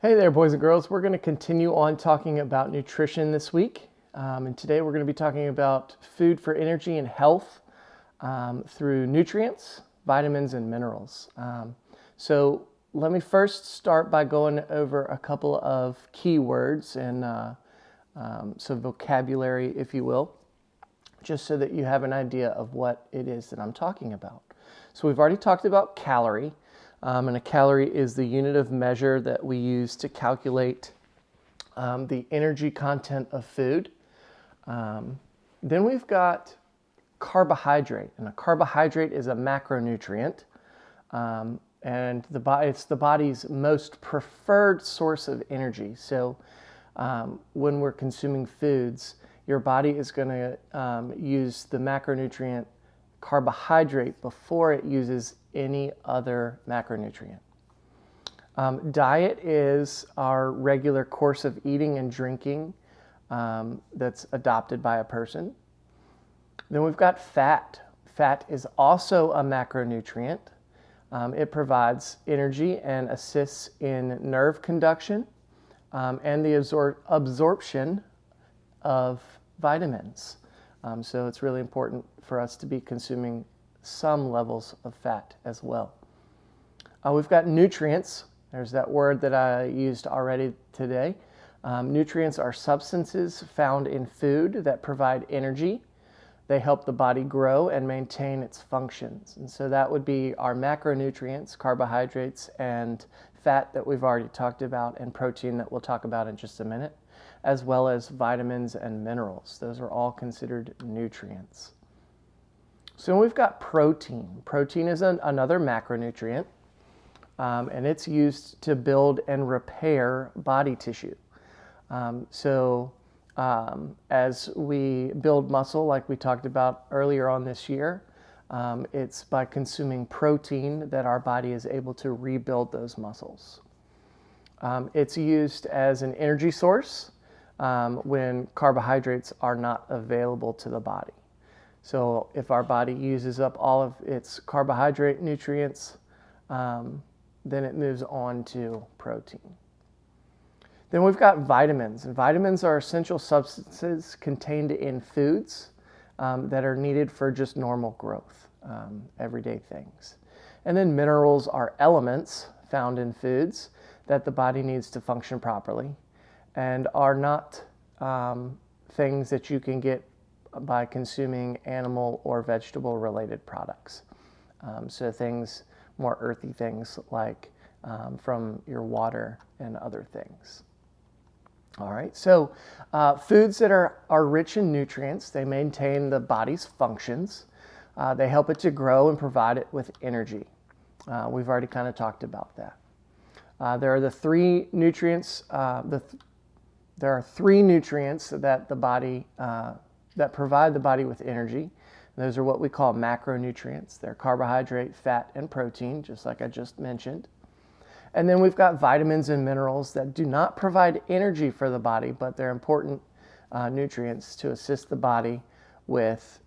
Hey there, boys and girls. We're going to continue on talking about nutrition this week. And today we're going to be talking about food for energy and health through nutrients, vitamins, and minerals. So let me first start by going over a couple of keywords and some vocabulary, if you will, just so that you have an idea of what it is that I'm talking about. So we've already talked about calorie. And a calorie is the unit of measure that we use to calculate the energy content of food. Then we've got carbohydrate, and a carbohydrate is a macronutrient, and it's the body's most preferred source of energy. So when we're consuming foods, your body is going to use the macronutrient carbohydrate before it uses any other macronutrient. Diet is our regular course of eating and drinking that's adopted by a person. Then we've got fat. Fat is also a macronutrient. It provides energy and assists in nerve conduction and the absorption of vitamins. So it's really important for us to be consuming some levels of fat as well. We've got nutrients. There's that word that I used already today. Nutrients are substances found in food that provide energy. They help the body grow and maintain its functions. And so that would be our macronutrients, carbohydrates, and fat that we've already talked about, and protein that we'll talk about in just a minute, as well as vitamins and minerals. Those are all considered nutrients. So we've got protein. Protein is another macronutrient, and it's used to build and repair body tissue. As we build muscle, like we talked about earlier on this year, it's by consuming protein that our body is able to rebuild those muscles. It's used as an energy source when carbohydrates are not available to the body. So if our body uses up all of its carbohydrate nutrients, then it moves on to protein. Then we've got vitamins. And vitamins are essential substances contained in foods that are needed for just normal growth, everyday things. And then minerals are elements found in foods that the body needs to function properly and are not things that you can get by consuming animal or vegetable related products. So things, more earthy things like from your water and other things. All right, so foods that are rich in nutrients, they maintain the body's functions. They help it to grow and provide it with energy. We've already kind of talked about that. There are the three nutrients. There are three nutrients that the body that provide the body with energy. Those are what we call macronutrients. They're carbohydrate, fat, and protein, just like I just mentioned. And then we've got vitamins and minerals that do not provide energy for the body, but they're important nutrients to assist the body with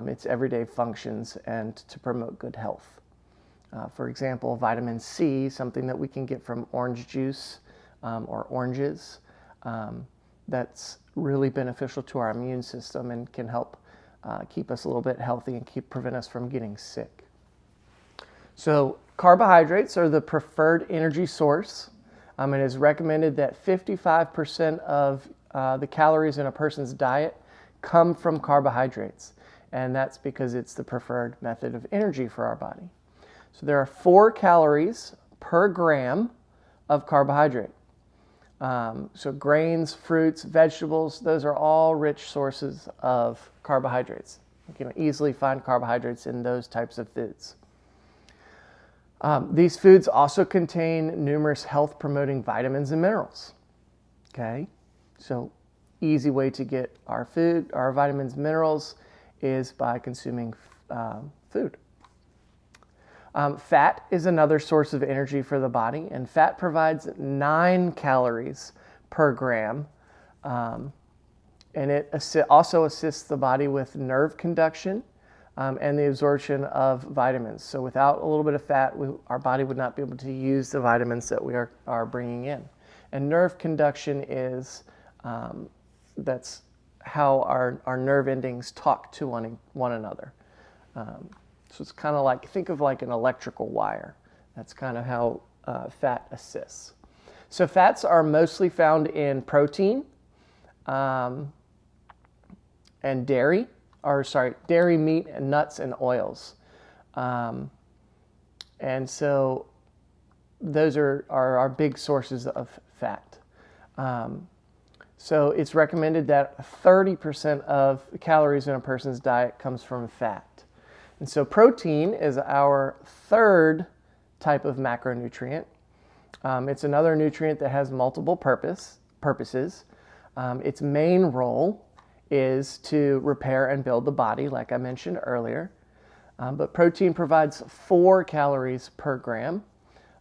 its everyday functions and to promote good health. For example, vitamin C, something that we can get from orange juice or oranges, that's really beneficial to our immune system and can help keep us a little bit healthy and prevent us from getting sick. So carbohydrates are the preferred energy source. It is recommended that 55% of the calories in a person's diet come from carbohydrates, and that's because it's the preferred method of energy for our body. So there are 4 calories per gram of carbohydrate. So grains, fruits, vegetables, those are all rich sources of carbohydrates. You can easily find carbohydrates in those types of foods. These foods also contain numerous health-promoting vitamins and minerals. Okay, so easy way to get our food, our vitamins and minerals, is by consuming food. Fat is another source of energy for the body, and fat provides 9 calories per gram, and it also assists the body with nerve conduction and the absorption of vitamins. So without a little bit of fat, our body would not be able to use the vitamins that we are bringing in. And nerve conduction is, that's how our nerve endings talk to one another. So it's kind of like, think of like an electrical wire. That's kind of how fat assists. So fats are mostly found in protein and dairy, dairy, meat, and nuts and oils. And so those are our big sources of fat. So it's recommended that 30% of the calories in a person's diet comes from fat. And so protein is our third type of macronutrient. It's another nutrient that has multiple purposes. Its main role is to repair and build the body, like I mentioned earlier. But protein provides 4 calories per gram.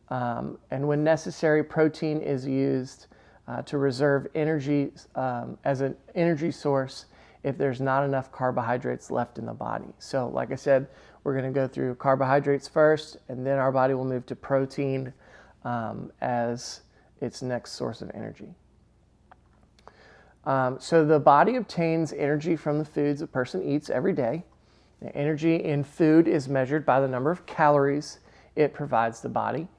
And when necessary, protein is used to reserve energy as an energy source if there's not enough carbohydrates left in the body. So like I said, we're going to go through carbohydrates first, and then our body will move to protein as its next source of energy. So the body obtains energy from the foods a person eats every day. The energy in food is measured by the number of calories it provides the body.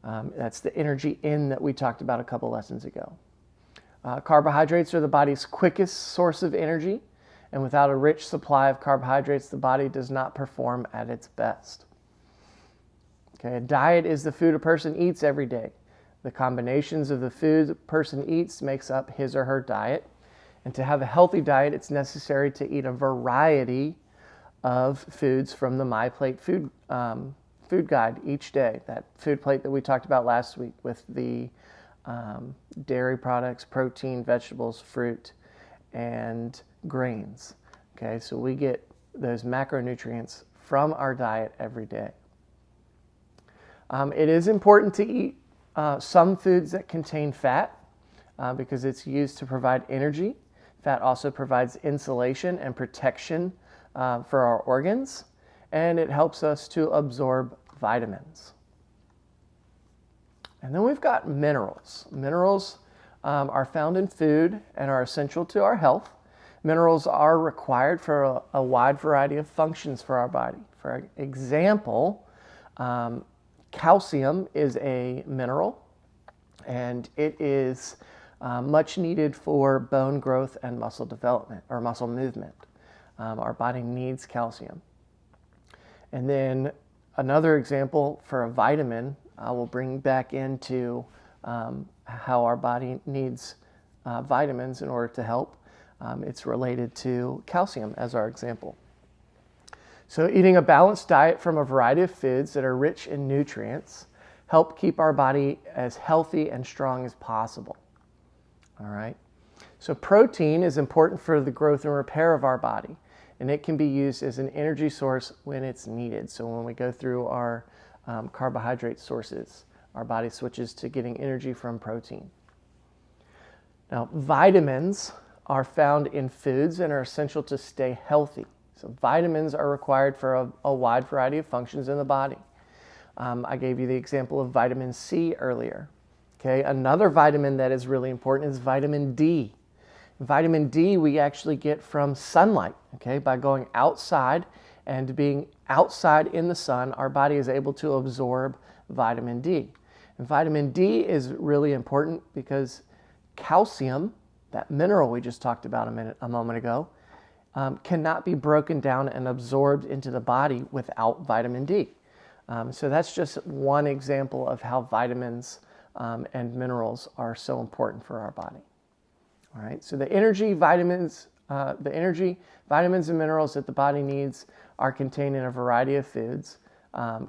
That's the energy in that we talked about a couple lessons ago. Carbohydrates are the body's quickest source of energy, and without a rich supply of carbohydrates, the body does not perform at its best. Okay, a diet is the food a person eats every day. The combinations of the food a person eats makes up his or her diet. And to have a healthy diet, it's necessary to eat a variety of foods from the MyPlate food guide each day. That food plate that we talked about last week with the dairy products, protein, vegetables, fruit, and grains. Okay, so we get those macronutrients from our diet every day. It is important to eat some foods that contain fat because it's used to provide energy. Fat also provides insulation and protection for our organs, and it helps us to absorb vitamins. And then we've got minerals. Minerals are found in food and are essential to our health. Minerals are required for a wide variety of functions for our body. For example, calcium is a mineral, and it is much needed for bone growth and muscle development or muscle movement. Our body needs calcium. And then another example for a vitamin, I will bring back into how our body needs vitamins in order to help. It's related to calcium as our example. So eating a balanced diet from a variety of foods that are rich in nutrients help keep our body as healthy and strong as possible. All right. So protein is important for the growth and repair of our body, and it can be used as an energy source when it's needed. So when we go through our carbohydrate sources, our body switches to getting energy from protein. Now, vitamins are found in foods and are essential to stay healthy. So vitamins are required for a wide variety of functions in the body. I gave you the example of vitamin C earlier. Okay, another vitamin that is really important is vitamin D. Vitamin D we actually get from sunlight. Okay, by going outside and being outside in the sun, our body is able to absorb vitamin D. And vitamin D is really important because calcium, that mineral we just talked about a moment ago, cannot be broken down and absorbed into the body without vitamin D. So that's just one example of how vitamins and minerals are so important for our body. All right, so the energy, vitamins and minerals that the body needs are contained in a variety of foods.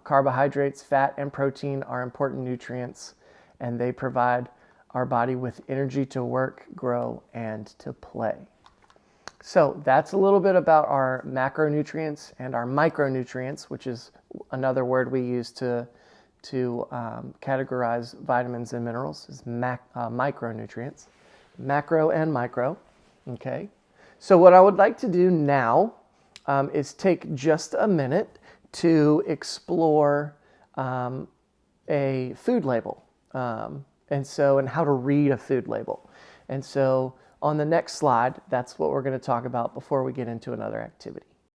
Carbohydrates, fat, and protein are important nutrients, and they provide our body with energy to work, grow, and to play. So that's a little bit about our macronutrients and our micronutrients, which is another word we use to categorize vitamins and minerals, is micronutrients, macro and micro. Okay. So what I would like to do now is take just a minute to explore a food label. and how to read a food label. And so on the next slide, that's what we're going to talk about before we get into another activity.